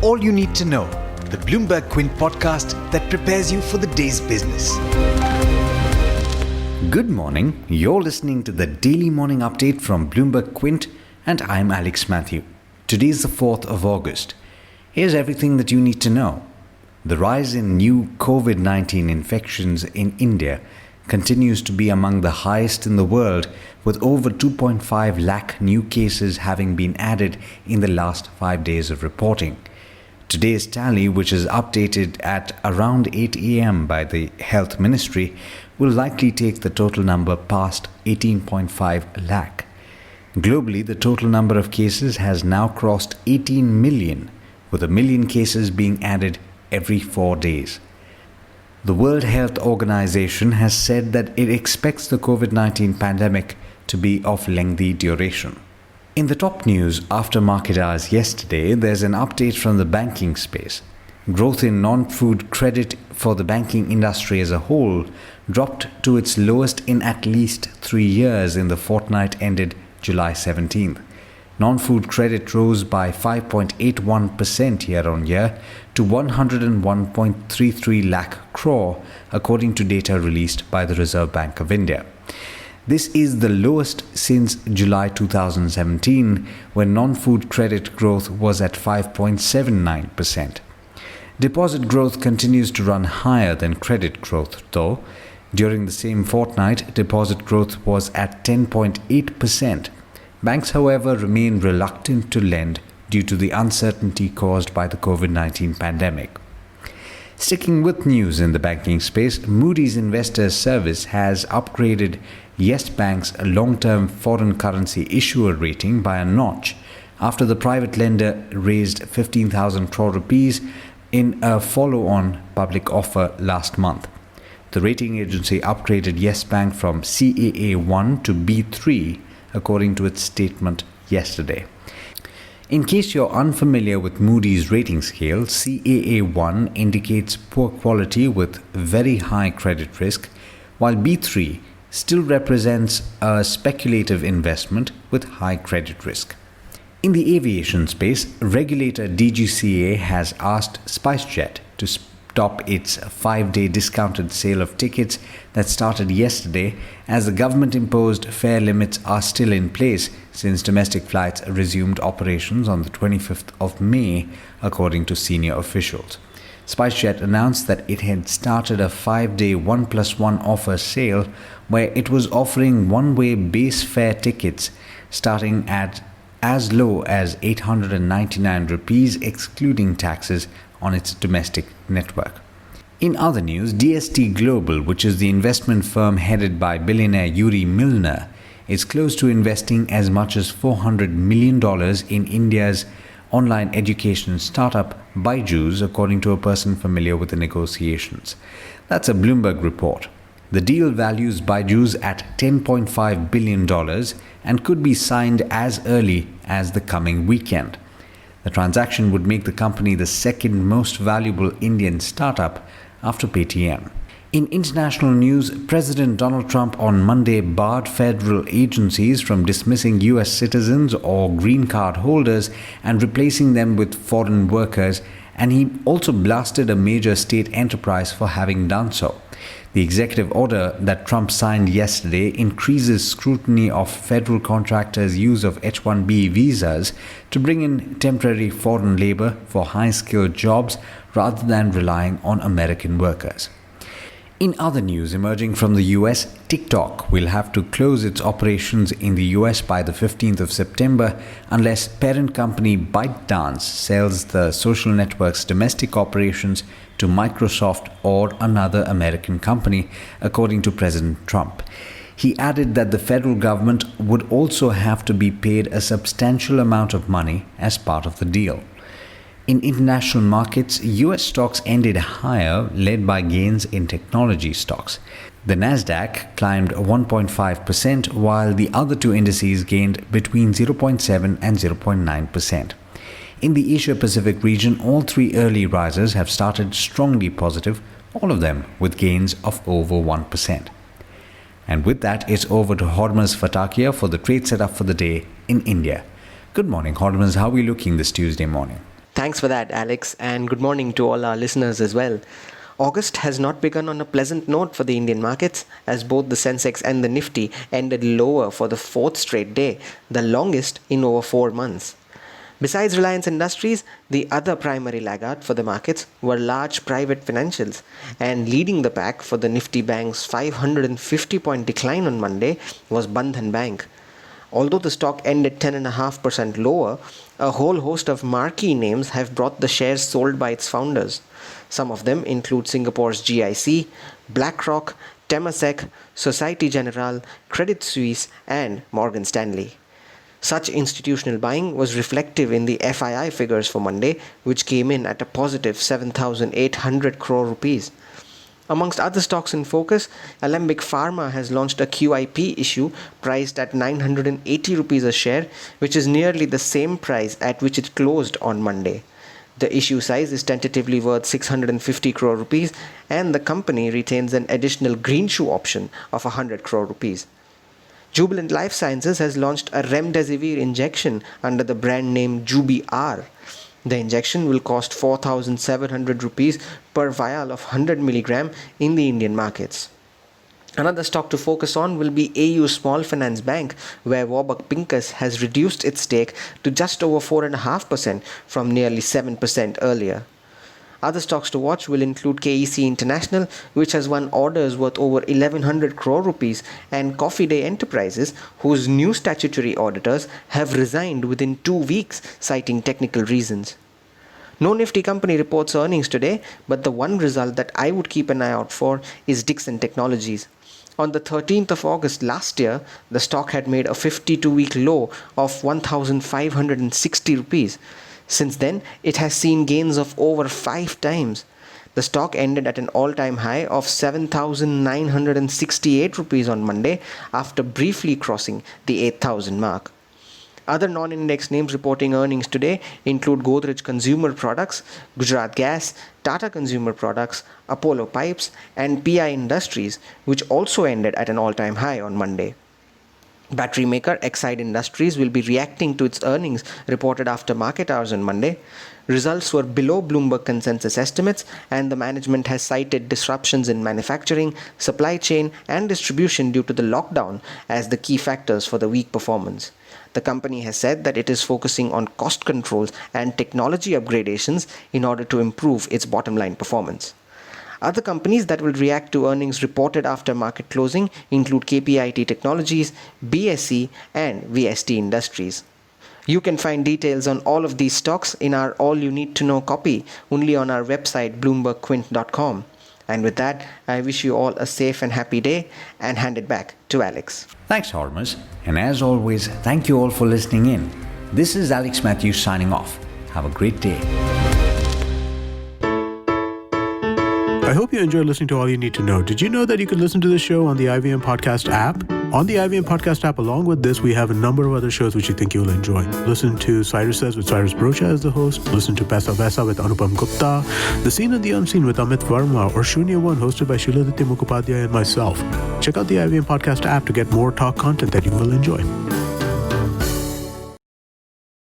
all you need to know, the Bloomberg Quint podcast that prepares you for the day's business. Good morning, you're listening to the Daily Morning Update from Bloomberg Quint, and I'm Alex Matthew. Today is the 4th of August. Here's everything that you need to know. The rise in new COVID-19 infections in India continues to be among the highest in the world, with over 2.5 lakh new cases having been added in the last 5 days of reporting. Today's tally, which is updated at around 8 a.m. by the Health Ministry, will likely take the total number past 18.5 lakh. Globally, the total number of cases has now crossed 18 million, with 1 million cases being added every 4 days. The World Health Organization has said that it expects the COVID-19 pandemic to be of lengthy duration. In the top news after market hours yesterday, there's an update from the banking space. Growth in non-food credit for the banking industry as a whole dropped to its lowest in at least 3 years in the fortnight ended July 17th. Non-food credit rose by 5.81% year-on-year to 101.33 lakh crore, according to data released by the Reserve Bank of India. This is the lowest since July 2017, when non-food credit growth was at 5.79%. Deposit growth continues to run higher than credit growth, though. During the same fortnight, deposit growth was at 10.8%. Banks, however, remain reluctant to lend due to the uncertainty caused by the COVID-19 pandemic. Sticking with news in the banking space, Moody's Investors Service has upgraded Yes Bank's long-term foreign currency issuer rating by a notch after the private lender raised 15,000 crore rupees in a follow-on public offer last month. The rating agency upgraded Yes Bank from CAA1 to B3, according to its statement yesterday. In case you're unfamiliar with Moody's rating scale, CAA1 indicates poor quality with very high credit risk, while B3 still represents a speculative investment with high credit risk. In the aviation space, regulator DGCA has asked SpiceJet to stop its 5-day discounted sale of tickets that started yesterday, as the government-imposed fare limits are still in place since domestic flights resumed operations on the 25th of May, according to senior officials. SpiceJet announced that it had started a 5-day 1+1 offer sale where it was offering one-way base fare tickets starting at as low as 899 rupees excluding taxes on its domestic network. In other news, DST Global, which is the investment firm headed by billionaire Yuri Milner, is close to investing as much as $400 million in India's online education startup Byju's, according to a person familiar with the negotiations. That's a Bloomberg report. The deal values Byju's at $10.5 billion and could be signed as early as the coming weekend. The transaction would make the company the second most valuable Indian startup after Paytm. In international news, President Donald Trump on Monday barred federal agencies from dismissing U.S. citizens or green card holders and replacing them with foreign workers, and he also blasted a major state enterprise for having done so. The executive order that Trump signed yesterday increases scrutiny of federal contractors' use of H-1B visas to bring in temporary foreign labor for high-skilled jobs rather than relying on American workers. In other news emerging from the US, TikTok will have to close its operations in the US by the 15th of September unless parent company ByteDance sells the social network's domestic operations to Microsoft or another American company, according to President Trump. He added that the federal government would also have to be paid a substantial amount of money as part of the deal. In international markets, US stocks ended higher, led by gains in technology stocks. The Nasdaq climbed 1.5%, while the other two indices gained between 0.7 and 0.9%. In the Asia-Pacific region, all three early risers have started strongly positive, all of them with gains of over 1%. And with that, it's over to Hormuz Fatakia for the trade setup for the day in India. Good morning, Hormuz. How are we looking this Tuesday morning? Thanks for that, Alex, and good morning to all our listeners as well. August has not begun on a pleasant note for the Indian markets, as both the Sensex and the Nifty ended lower for the fourth straight day, the longest in over 4 months. Besides Reliance Industries, the other primary laggard for the markets were large private financials, and leading the pack for the Nifty Bank's 550-point decline on Monday was Bandhan Bank. Although the stock ended 10.5% lower, a whole host of marquee names have brought the shares sold by its founders. Some of them include Singapore's GIC, BlackRock, Temasek, Societe Generale, Credit Suisse, and Morgan Stanley. Such institutional buying was reflective in the FII figures for Monday, which came in at a positive 7,800 crore rupees. Amongst other stocks in focus, Alembic Pharma has launched a QIP issue priced at 980 rupees a share, which is nearly the same price at which it closed on Monday. The issue size is tentatively worth 650 crore rupees, and the company retains an additional greenshoe option of 100 crore rupees. Jubilant Life Sciences has launched a remdesivir injection under the brand name Jubi-R. The injection will cost 4,700 rupees per vial of 100 mg in the Indian markets. Another stock to focus on will be AU Small Finance Bank, where Warburg Pincus has reduced its stake to just over 4.5% from nearly 7% earlier. Other stocks to watch will include KEC International, which has won orders worth over 1,100 crore rupees, and Coffee Day Enterprises, whose new statutory auditors have resigned within 2 weeks, citing technical reasons. No Nifty company reports earnings today, but the one result that I would keep an eye out for is Dixon Technologies. On the 13th of August last year, the stock had made a 52-week low of 1,560 rupees. Since then, it has seen gains of over 5 times. The stock ended at an all-time high of 7,968 rupees on Monday after briefly crossing the 8,000 mark. Other non-index names reporting earnings today include Godrej Consumer Products, Gujarat Gas, Tata Consumer Products, Apollo Pipes, and PI Industries, which also ended at an all-time high on Monday. Battery maker Exide Industries will be reacting to its earnings reported after market hours on Monday. Results were below Bloomberg consensus estimates, and the management has cited disruptions in manufacturing, supply chain, and distribution due to the lockdown as the key factors for the weak performance. The company has said that it is focusing on cost controls and technology upgradations in order to improve its bottom line performance. Other companies that will react to earnings reported after market closing include KPIT Technologies, BSE, and VST Industries. You can find details on all of these stocks in our All You Need to Know copy only on our website bloombergquint.com. And with that, I wish you all a safe and happy day and hand it back to Alex. Thanks, Hormuz. And as always, thank you all for listening in. This is Alex Matthews signing off. Have a great day. I hope you enjoyed listening to All You Need to Know. Did you know that you could listen to the show on the IVM Podcast app? On the IVM Podcast app, along with this, we have a number of other shows which you think you'll enjoy. Listen to Cyrus Says with Cyrus Brocha as the host. Listen to Paisa Vaisa with Anupam Gupta. The Scene and the Unseen with Amit Verma. Or Shunya One hosted by Shiladitya Mukhopadhyay and myself. Check out the IVM Podcast app to get more talk content that you will enjoy.